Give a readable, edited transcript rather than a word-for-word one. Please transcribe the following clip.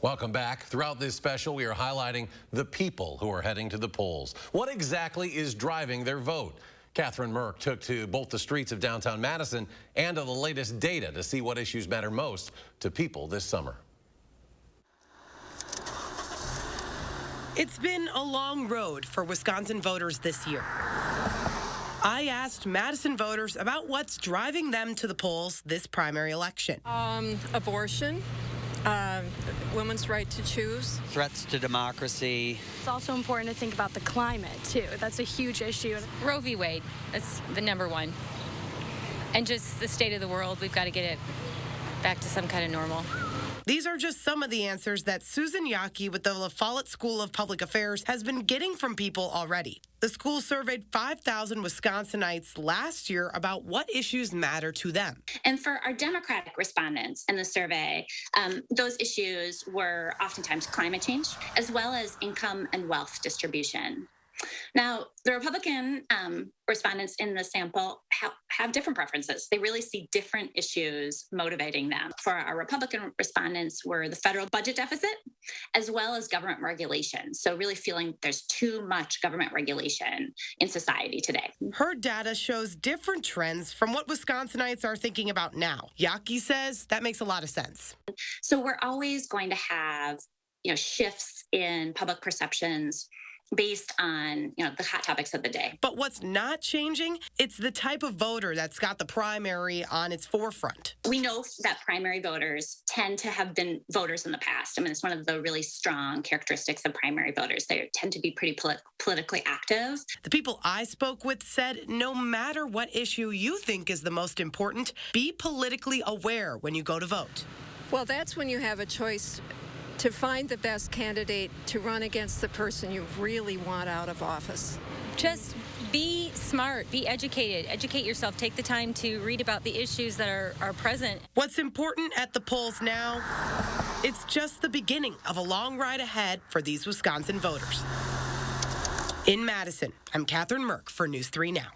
Welcome back. Throughout this special, we are highlighting the people who are heading to the polls. What exactly is driving their vote? Catherine Merck took to both the streets of downtown Madison and to the latest data to see what issues matter most to people this summer. It's been a long road for Wisconsin voters this year. I asked Madison voters about what's driving them to the polls this primary election. Abortion, women's right to choose. Threats to democracy. It's also important to think about the climate, too. That's a huge issue. Roe v. Wade, that's the number one. And just the state of the world, we've got to get it back to some kind of normal. These are just some of the answers that Susan Yockey with the La Follette School of Public Affairs has been getting from people already. The school surveyed 5,000 Wisconsinites last year about what issues matter to them. And for our Democratic respondents in the survey, those issues were oftentimes climate change, as well as income and wealth distribution. Now, the Republican respondents in the sample have different preferences. They really see different issues motivating them. For our Republican respondents were the federal budget deficit, as well as government regulation. So really feeling there's too much government regulation in society today. Her data shows different trends from what Wisconsinites are thinking about now. Yockey says that makes a lot of sense. So we're always going to have, shifts in public perceptions based on, the hot topics of the day. But what's not changing? It's the type of voter that's got the primary on its forefront. We know that primary voters tend to have been voters in the past. I mean, it's one of the really strong characteristics of primary voters. They tend to be pretty politically active. The people I spoke with said no matter what issue you think is the most important, be politically aware when you go to vote. Well, that's when you have a choice to find the best candidate to run against the person you really want out of office. Just be smart, be educated, educate yourself, take the time to read about the issues that are present. What's important at the polls now? It's just the beginning of a long ride ahead for these Wisconsin voters. In Madison, I'm Catherine Merck for News 3 Now.